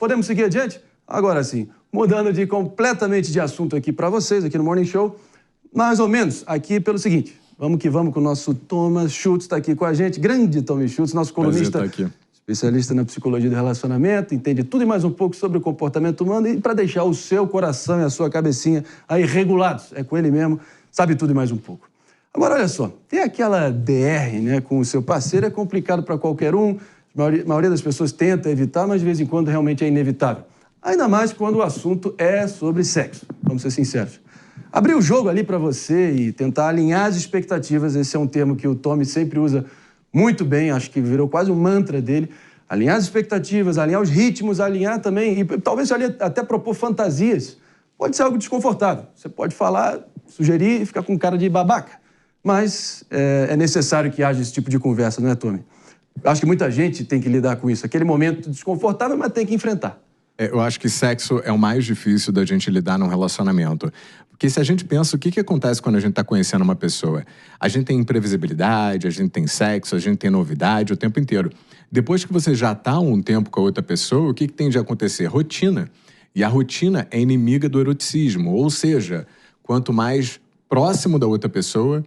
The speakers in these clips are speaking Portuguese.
Podemos seguir adiante? Agora sim, mudando completamente de assunto aqui para vocês, aqui no Morning Show, mais ou menos aqui pelo seguinte, vamos que vamos com o nosso Thomas Schultz, está aqui com a gente, grande Thomas Schultz, nosso colunista, especialista na psicologia do relacionamento, entende tudo e mais um pouco sobre o comportamento humano e para deixar o seu coração e a sua cabecinha aí regulados, é com ele mesmo, sabe tudo e mais um pouco. Agora, olha só, tem aquela DR, né, com o seu parceiro, é complicado para qualquer um, a maioria das pessoas tenta evitar, mas de vez em quando realmente é inevitável. Ainda mais quando o assunto é sobre sexo, vamos ser sinceros. Abrir o jogo ali para você e tentar alinhar as expectativas, esse é um termo que o Tommy sempre usa muito bem, acho que virou quase um mantra dele. Alinhar as expectativas, alinhar os ritmos, alinhar também, e talvez até propor fantasias. Pode ser algo desconfortável. Você pode falar, sugerir e ficar com cara de babaca. Mas é necessário que haja esse tipo de conversa, não é, Tommy? Acho que muita gente tem que lidar com isso. Aquele momento desconfortável, mas tem que enfrentar. Eu acho que sexo é o mais difícil da gente lidar num relacionamento. Porque se a gente pensa, o que acontece quando a gente está conhecendo uma pessoa? A gente tem imprevisibilidade, a gente tem sexo, a gente tem novidade o tempo inteiro. Depois que você já está um tempo com a outra pessoa, o que tem de acontecer? Rotina. E a rotina é inimiga do eroticismo. Ou seja, quanto mais próximo da outra pessoa,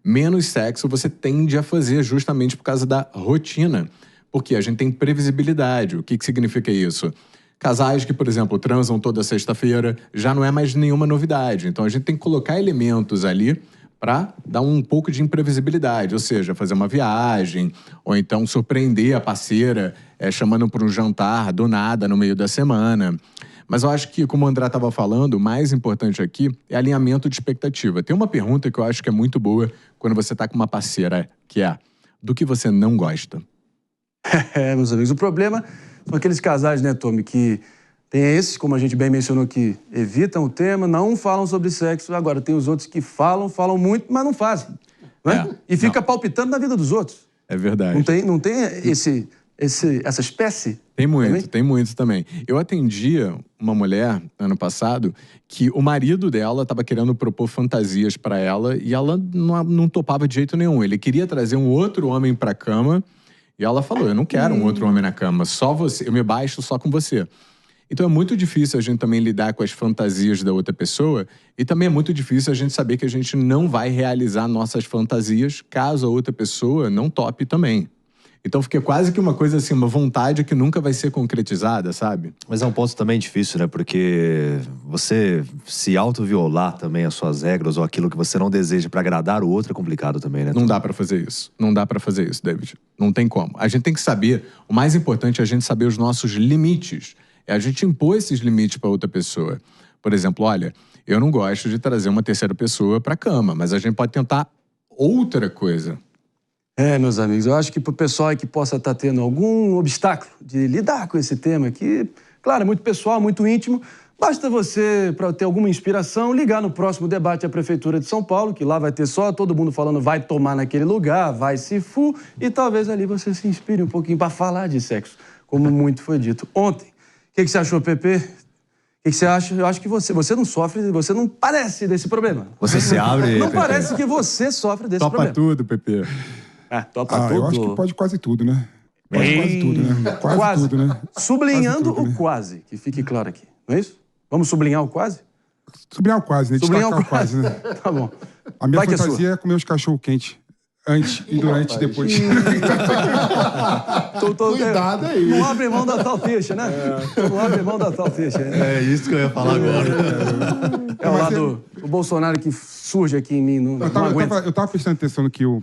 menos sexo você tende a fazer justamente por causa da rotina. Porque a gente tem previsibilidade. O que significa isso? Casais que, por exemplo, transam toda sexta-feira, já não é mais nenhuma novidade. Então, a gente tem que colocar elementos ali para dar um pouco de imprevisibilidade. Ou seja, fazer uma viagem, ou então surpreender a parceira, chamando para um jantar do nada no meio da semana. Mas eu acho que, como o André estava falando, o mais importante aqui é alinhamento de expectativa. Tem uma pergunta que eu acho que é muito boa quando você está com uma parceira, que é: do que você não gosta? Meus amigos, o problema são aqueles casais, né, Tommy, que tem esses, como a gente bem mencionou, que evitam o tema, não falam sobre sexo. Agora, tem os outros que falam muito, mas não fazem. Né? E fica palpitando na vida dos outros. É verdade. Não tem essa espécie? Tem muito também. Eu atendia uma mulher, ano passado, que o marido dela estava querendo propor fantasias para ela e ela não topava de jeito nenhum. Ele queria trazer um outro homem para a cama. E ela falou, eu não quero um outro homem na cama, só você, eu me baixo só com você. Então é muito difícil a gente também lidar com as fantasias da outra pessoa e também é muito difícil a gente saber que a gente não vai realizar nossas fantasias caso a outra pessoa não tope também. Então fica quase que uma coisa assim, uma vontade que nunca vai ser concretizada, sabe? Mas é um ponto também difícil, né? Porque você se autoviolar também as suas regras ou aquilo que você não deseja pra agradar o outro é complicado também, né? Não dá pra fazer isso. Não dá pra fazer isso, David. Não tem como. A gente tem que saber, o mais importante é a gente saber os nossos limites. É a gente impor esses limites pra outra pessoa. Por exemplo, olha, eu não gosto de trazer uma terceira pessoa pra cama, mas a gente pode tentar outra coisa. Meus amigos, eu acho que para o pessoal que possa estar tendo algum obstáculo de lidar com esse tema, que, claro, é muito pessoal, muito íntimo, basta você, para ter alguma inspiração, ligar no próximo debate à Prefeitura de São Paulo, que lá vai ter só todo mundo falando vai tomar naquele lugar, vai se fu, e talvez ali você se inspire um pouquinho para falar de sexo, como muito foi dito ontem. O que você achou, Pepe? O que você acha? Eu acho que você não sofre, você não parece desse problema. Você se abre, Não Pepe. parece que você sofre desse problema. Topa tudo, Pepe. Topa tudo. Eu acho que pode quase tudo, né? Quase tudo, né? Quase tudo, né? Sublinhando Quase tudo, né? o quase, que fique claro aqui. Não é isso? Vamos sublinhar o quase? Sublinhar o quase, né? Sublinhar Destacar o quase. né? Tá bom. A minha Vai que é fantasia é comer os cachorro quente. Antes, e durante e depois. Cuidado aí. Não abre mão da salsicha, né? Não abre mão da salsicha. É isso que eu ia falar agora. É o lado do Bolsonaro que surge aqui em mim. Não aguento. Eu tava prestando atenção no que o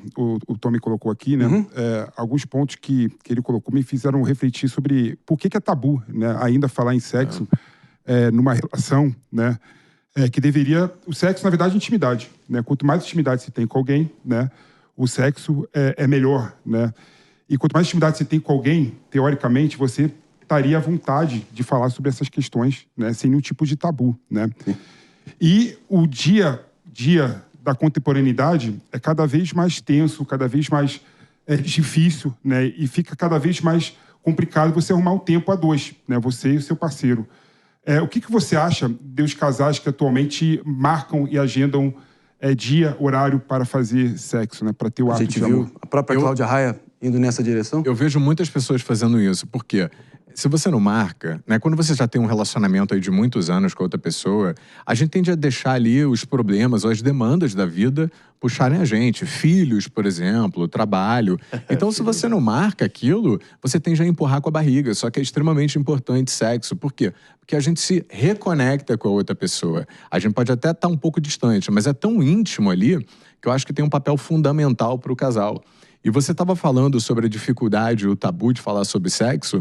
Tommy colocou aqui, né? Alguns pontos que ele colocou me fizeram refletir sobre por que é tabu, né? Ainda falar em sexo numa relação, né? Que deveria... O sexo, na verdade, é intimidade, né? Quanto mais intimidade você tem com alguém, né? O sexo é melhor, né? E quanto mais intimidade você tem com alguém, teoricamente, você estaria à vontade de falar sobre essas questões, né? Sem nenhum tipo de tabu, né? E o dia da contemporaneidade é cada vez mais tenso, cada vez mais difícil, né? E fica cada vez mais complicado você arrumar um tempo a dois, né? Você e o seu parceiro. O que você acha dos casais que atualmente marcam e agendam dia, horário para fazer sexo, né? Para ter o hábito de amor? A própria Cláudia Raia indo nessa direção? Eu vejo muitas pessoas fazendo isso. Por quê? se você não marca, né? Quando você já tem um relacionamento aí de muitos anos com outra pessoa, a gente tende a deixar ali os problemas ou as demandas da vida puxarem a gente. Filhos, por exemplo, trabalho. Então, se você não marca aquilo, você tende a empurrar com a barriga. Só que é extremamente importante sexo. Por quê? Porque a gente se reconecta com a outra pessoa. A gente pode até estar um pouco distante, mas é tão íntimo ali que eu acho que tem um papel fundamental para o casal. E você estava falando sobre a dificuldade, o tabu de falar sobre sexo.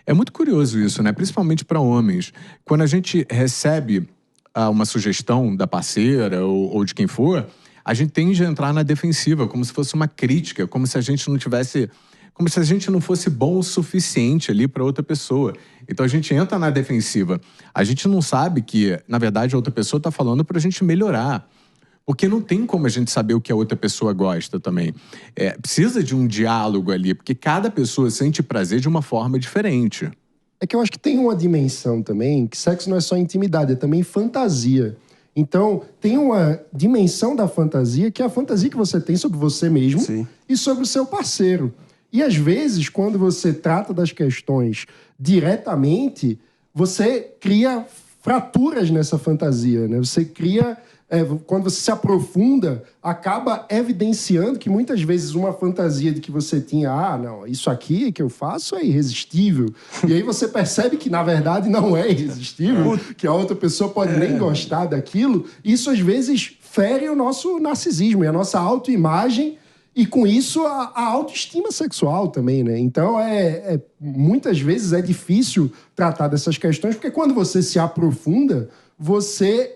É muito curioso isso, né? Principalmente para homens. Quando a gente recebe uma sugestão da parceira ou de quem for, a gente tende a entrar na defensiva, como se fosse uma crítica, como se a gente não tivesse... Como se a gente não fosse bom o suficiente ali para outra pessoa. Então a gente entra na defensiva. A gente não sabe que, na verdade, a outra pessoa está falando para a gente melhorar. Porque não tem como a gente saber o que a outra pessoa gosta também. Precisa de um diálogo ali, porque cada pessoa sente prazer de uma forma diferente. É que eu acho que tem uma dimensão também, que sexo não é só intimidade, é também fantasia. Então, tem uma dimensão da fantasia, que é a fantasia que você tem sobre você mesmo Sim. e sobre o seu parceiro. E às vezes, quando você trata das questões diretamente, você cria fraturas nessa fantasia, né? Você cria... quando você se aprofunda, acaba evidenciando que muitas vezes uma fantasia de que você tinha, não, isso aqui que eu faço é irresistível. E aí você percebe que, na verdade, não é irresistível, que a outra pessoa pode nem gostar daquilo. Isso, às vezes, fere o nosso narcisismo e a nossa autoimagem e, com isso, a autoestima sexual também, né? Então, muitas vezes é difícil tratar dessas questões, porque quando você se aprofunda, você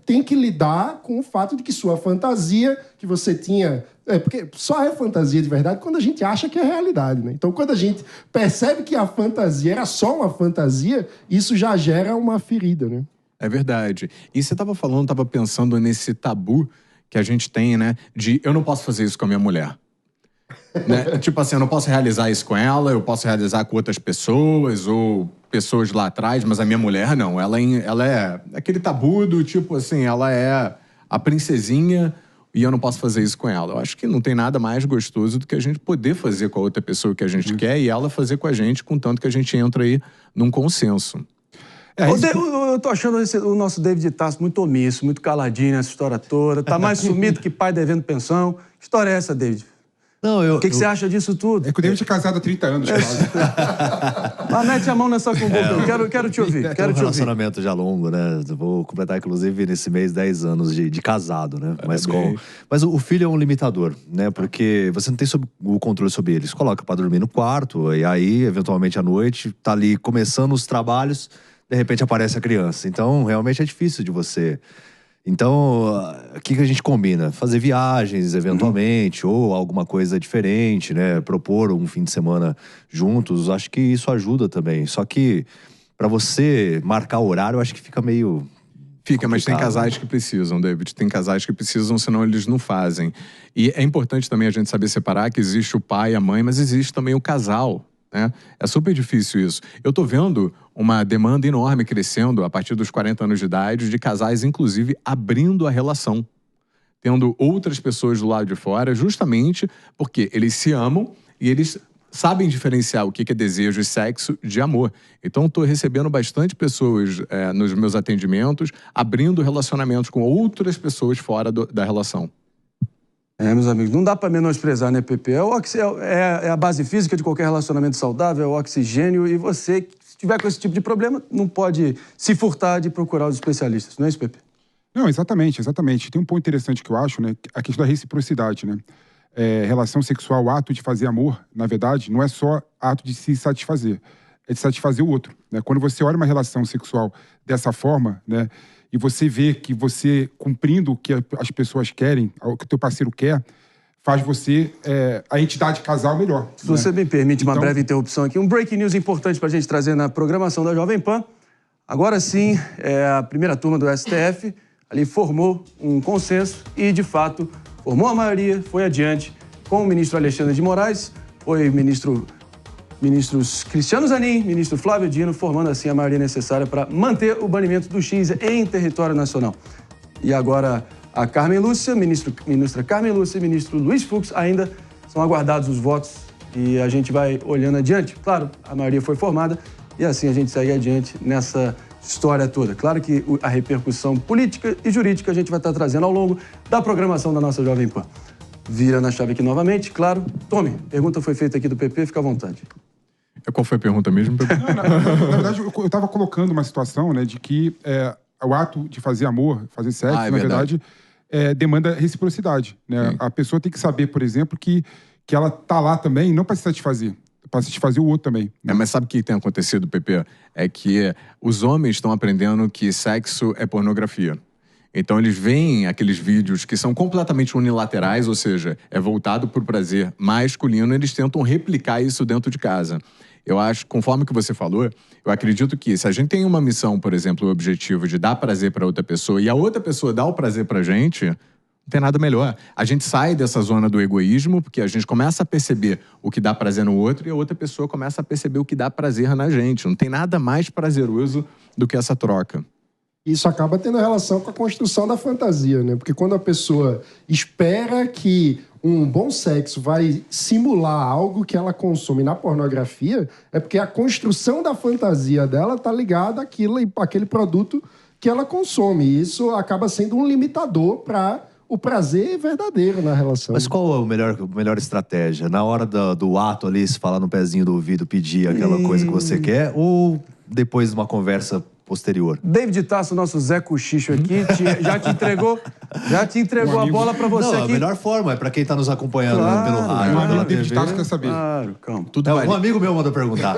tem que lidar com o fato de que sua fantasia, que você tinha... porque só é fantasia de verdade quando a gente acha que é realidade, né? Então, quando a gente percebe que a fantasia era só uma fantasia, isso já gera uma ferida, né? É verdade. E você estava pensando nesse tabu que a gente tem, né? De eu não posso fazer isso com a minha mulher. Né? Tipo assim, eu não posso realizar isso com ela, eu posso realizar com outras pessoas ou pessoas lá atrás, mas a minha mulher não. Ela é aquele tabu do tipo assim, ela é a princesinha e eu não posso fazer isso com ela. Eu acho que não tem nada mais gostoso do que a gente poder fazer com a outra pessoa que a gente quer e ela fazer com a gente, contanto que a gente entra aí num consenso. Eu tô achando o nosso David Tasso muito omisso, muito caladinho nessa história toda. Tá mais sumido que pai devendo pensão. Que história é essa, David? Não, O que você acha disso tudo? É que o David é casado há 30 anos, quase. Mas mete a mão nessa cumbuca, eu quero te ouvir. Tem um relacionamento já longo, né? Vou completar, inclusive, nesse mês 10 anos de casado, né? Mas o filho é um limitador, né? Porque você não tem o controle sobre ele. Você coloca pra dormir no quarto, e aí, eventualmente, à noite, tá ali começando os trabalhos, de repente aparece a criança. Então, realmente é difícil de você... Então, o que a gente combina? Fazer viagens, eventualmente, ou alguma coisa diferente, né? Propor um fim de semana juntos. Acho que isso ajuda também. Só que, para você marcar o horário, eu acho que fica meio... Fica, mas tem casais que precisam, David. Tem casais que precisam, senão eles não fazem. E é importante também a gente saber separar que existe o pai e a mãe, mas existe também o casal. Né? É super difícil isso. Eu tô vendo uma demanda enorme crescendo a partir dos 40 anos de idade de casais, inclusive, abrindo a relação. Tendo outras pessoas do lado de fora, justamente porque eles se amam e eles sabem diferenciar o que é desejo e sexo de amor. Então, estou recebendo bastante pessoas nos meus atendimentos, abrindo relacionamentos com outras pessoas fora da relação. Meus amigos, não dá para menosprezar, né, Pepe? É a base física de qualquer relacionamento saudável, é o oxigênio, e você, se tiver com esse tipo de problema, não pode se furtar de procurar os especialistas, não é isso, Pepe? Não, exatamente. Tem um ponto interessante que eu acho, né? A questão da reciprocidade, né? Relação sexual, ato de fazer amor, na verdade, não é só ato de se satisfazer, é de satisfazer o outro, né? Quando você olha uma relação sexual dessa forma, né? E você vê que você, cumprindo o que as pessoas querem, o que o teu parceiro quer, faz você, a entidade casal melhor. Se você me permite uma breve interrupção aqui, um breaking news importante para a gente trazer na programação da Jovem Pan. Agora sim, a primeira turma do STF ali formou um consenso e, de fato, formou a maioria, foi adiante com o ministro Alexandre de Moraes, foi ministros Cristiano Zanin, ministro Flávio Dino, formando assim a maioria necessária para manter o banimento do X em território nacional. E agora a ministra Carmen Lúcia e ministro Luiz Fux ainda são aguardados os votos e a gente vai olhando adiante. Claro, a maioria foi formada e assim a gente segue adiante nessa história toda. Claro que a repercussão política e jurídica a gente vai estar trazendo ao longo da programação da nossa Jovem Pan. Vira na chave aqui novamente, claro. Tome, pergunta foi feita aqui do PP, fica à vontade. Qual foi a pergunta mesmo? Na verdade, eu estava colocando uma situação, né, de que o ato de fazer amor, fazer sexo, na verdade, demanda reciprocidade. Né? A pessoa tem que saber, por exemplo, que ela tá lá também não para se satisfazer, para satisfazer o outro também. Né? Mas sabe o que tem acontecido, PP? É que os homens estão aprendendo que sexo é pornografia. Então eles veem aqueles vídeos que são completamente unilaterais, ou seja, é voltado para o prazer masculino, eles tentam replicar isso dentro de casa. Eu acho, conforme que você falou, eu acredito que se a gente tem uma missão, por exemplo, o objetivo de dar prazer para outra pessoa e a outra pessoa dá o prazer pra gente, não tem nada melhor. A gente sai dessa zona do egoísmo, porque a gente começa a perceber o que dá prazer no outro e a outra pessoa começa a perceber o que dá prazer na gente. Não tem nada mais prazeroso do que essa troca. Isso acaba tendo relação com a construção da fantasia, né? Porque quando a pessoa espera que um bom sexo vai simular algo que ela consome na pornografia, é porque a construção da fantasia dela está ligada àquele produto que ela consome. E isso acaba sendo um limitador para o prazer verdadeiro na relação. Mas qual é a melhor estratégia? Na hora do ato ali, se falar no pezinho do ouvido, pedir aquela coisa que você quer, ou depois de uma conversa posterior? David Tasso, nosso Zé Cochicho aqui, já te entregou a bola para você aqui. A melhor forma é para quem tá nos acompanhando pelo rádio, pela TV. David Tasso quer saber. Claro, calma. Um amigo meu mandou perguntar.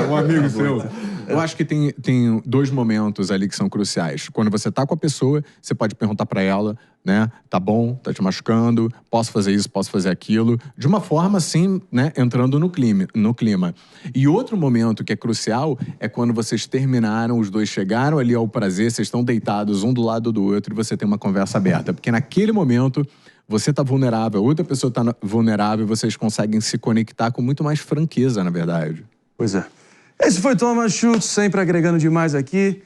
Um amigo seu. Eu acho que tem dois momentos ali que são cruciais. Quando você tá com a pessoa, você pode perguntar para ela, né? Tá bom? Tá te machucando? Posso fazer isso? Posso fazer aquilo? De uma forma assim, né? Entrando no clima. E outro momento que é crucial é quando vocês terminaram, os dois chegaram ali ao prazer, vocês estão deitados um do lado do outro e você tem uma conversa aberta. Porque naquele momento você tá vulnerável, outra pessoa tá vulnerável e vocês conseguem se conectar com muito mais franqueza, na verdade. Pois é. Esse foi Thomas Schultz, sempre agregando demais aqui.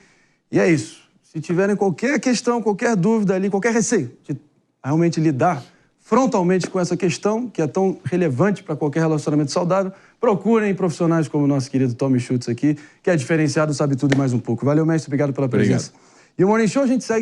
E é isso. Se tiverem qualquer questão, qualquer dúvida ali, qualquer receio de realmente lidar frontalmente com essa questão, que é tão relevante para qualquer relacionamento saudável, procurem profissionais como o nosso querido Thomas Schultz aqui, que é diferenciado, sabe tudo e mais um pouco. Valeu, mestre. Obrigado pela presença. Obrigado. E o Morning Show a gente segue